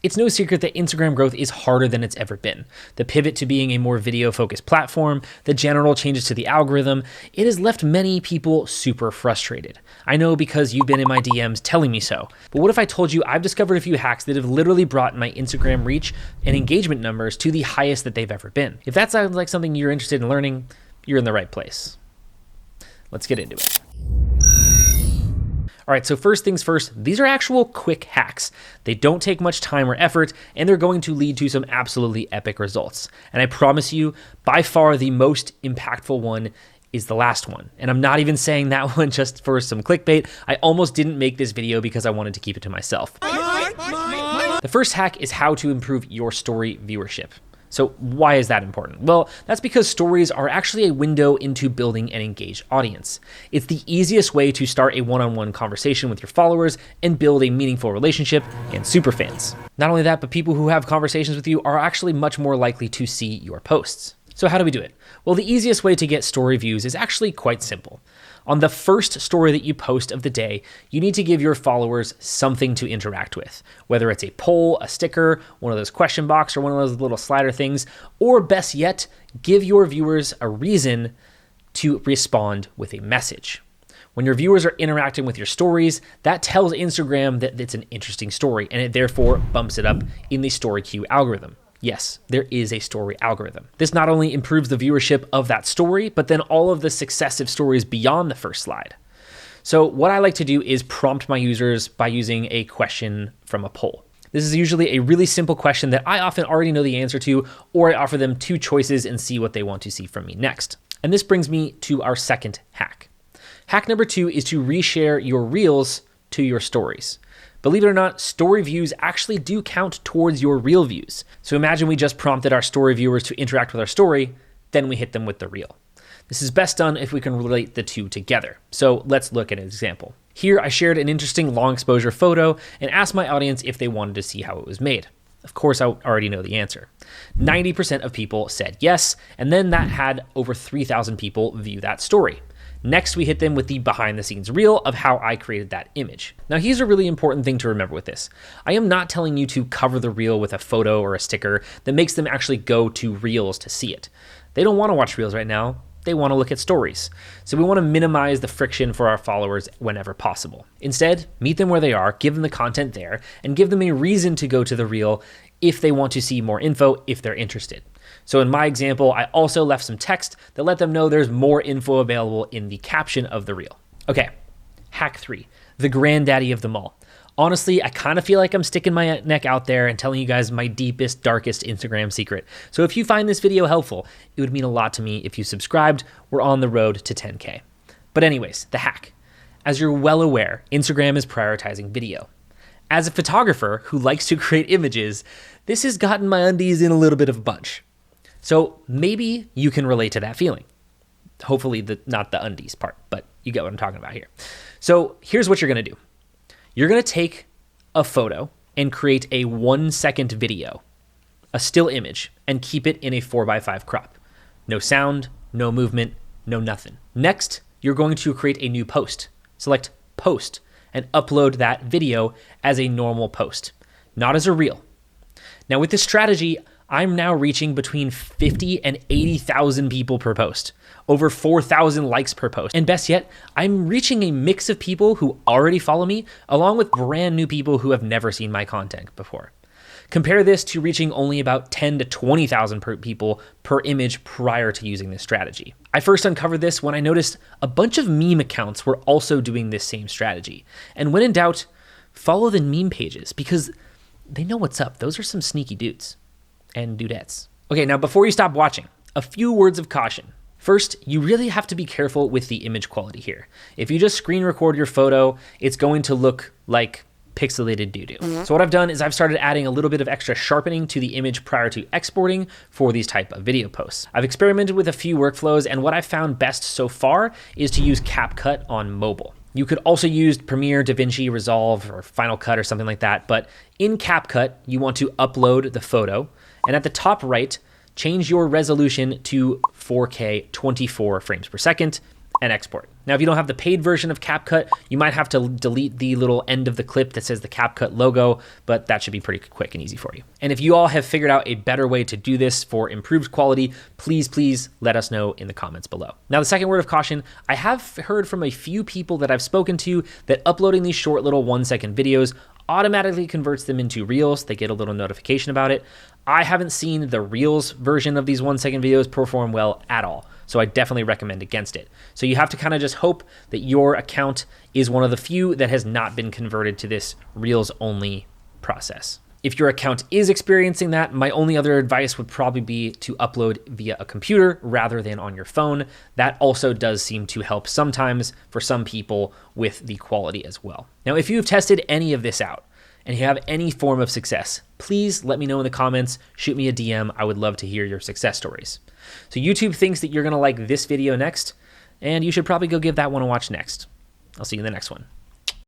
It's no secret that Instagram growth is harder than it's ever been. The pivot to being a more video-focused platform, the general changes to the algorithm, it has left many people super frustrated. I know because you've been in my DMs telling me so. But what if I told you I've discovered a few hacks that have literally brought my Instagram reach and engagement numbers to the highest that they've ever been? If that sounds like something you're interested in learning, you're in the right place. Let's get into it. All right, so first things first, these are actual quick hacks. They don't take much time or effort, and they're going to lead to some absolutely epic results. And I promise you, by far the most impactful one is the last one. And I'm not even saying that one just for some clickbait. I almost didn't make this video because I wanted to keep it to myself. The first hack is how to improve your story viewership. So why is that important? Well, that's because stories are actually a window into building an engaged audience. It's the easiest way to start a one-on-one conversation with your followers and build a meaningful relationship and superfans. Not only that, but people who have conversations with you are actually much more likely to see your posts. So how do we do it? Well, the easiest way to get story views is actually quite simple. On the first story that you post of the day, you need to give your followers something to interact with, whether it's a poll, a sticker, one of those question box, or one of those little slider things, or best yet, give your viewers a reason to respond with a message. When your viewers are interacting with your stories, that tells Instagram that it's an interesting story, and it therefore bumps it up in the story queue algorithm. Yes, there is a story algorithm. This not only improves the viewership of that story, but then all of the successive stories beyond the first slide. So what I like to do is prompt my users by using a question from a poll. This is usually a really simple question that I often already know the answer to, or I offer them two choices and see what they want to see from me next. And this brings me to our second hack. Hack number 2 is to reshare your reels to your stories. Believe it or not, story views actually do count towards your reel views. So imagine we just prompted our story viewers to interact with our story, then we hit them with the reel. This is best done if we can relate the two together. So let's look at an example. Here I shared an interesting long exposure photo and asked my audience if they wanted to see how it was made. Of course, I already know the answer. 90% of people said yes, and then that had over 3,000 people view that story. Next, we hit them with the behind the scenes reel of how I created that image. Now, here's a really important thing to remember with this. I am not telling you to cover the reel with a photo or a sticker that makes them actually go to reels to see it. They don't want to watch reels right now. They want to look at stories. So we want to minimize the friction for our followers whenever possible. Instead, meet them where they are, give them the content there, and give them a reason to go to the reel if they want to see more info, if they're interested. So in my example, I also left some text that let them know there's more info available in the caption of the reel. Okay, hack 3, the granddaddy of them all. Honestly, I kind of feel like I'm sticking my neck out there and telling you guys my deepest, darkest Instagram secret. So if you find this video helpful, it would mean a lot to me if you subscribed. We're on the road to 10K. But anyways, the hack. As you're well aware, Instagram is prioritizing video. As a photographer who likes to create images, this has gotten my undies in a little bit of a bunch. So maybe you can relate to that feeling. Hopefully not the undies part, but you get what I'm talking about here. So here's what you're gonna do. You're gonna take a photo and create a 1-second video, a still image, and keep it in a 4:5 crop. No sound, no movement, no nothing. Next, you're going to create a new post. Select post and upload that video as a normal post, not as a reel. Now with this strategy, I'm now reaching between 50 and 80,000 people per post, over 4,000 likes per post. And best yet, I'm reaching a mix of people who already follow me, along with brand new people who have never seen my content before. Compare this to reaching only about 10 to 20,000 people per image prior to using this strategy. I first uncovered this when I noticed a bunch of meme accounts were also doing this same strategy. And when in doubt, follow the meme pages because they know what's up. Those are some sneaky dudes and dudettes. Okay, now before you stop watching, a few words of caution. First, you really have to be careful with the image quality here. If you just screen record your photo, it's going to look like pixelated doo-doo. So what I've done is I've started adding a little bit of extra sharpening to the image prior to exporting for these type of video posts. I've experimented with a few workflows, and what I've found best so far is to use CapCut on mobile. You could also use Premiere, DaVinci Resolve, or Final Cut or something like that, but in CapCut, you want to upload the photo, and at the top right, change your resolution to 4K 24 frames per second, and export. Now, if you don't have the paid version of CapCut, you might have to delete the little end of the clip that says the CapCut logo, but that should be pretty quick and easy for you. And if you all have figured out a better way to do this for improved quality, please let us know in the comments below. Now, the second word of caution, I have heard from a few people that I've spoken to that uploading these short little 1-second videos automatically converts them into Reels. They get a little notification about it. I haven't seen the Reels version of these 1-second videos perform well at all, so I definitely recommend against it. So you have to kind of just hope that your account is one of the few that has not been converted to this Reels only process. If your account is experiencing that, my only other advice would probably be to upload via a computer rather than on your phone. That also does seem to help sometimes for some people with the quality as well. Now, if you've tested any of this out and you have any form of success, please let me know in the comments, shoot me a DM. I would love to hear your success stories. So YouTube thinks that you're gonna like this video next, and you should probably go give that one a watch next. I'll see you in the next one.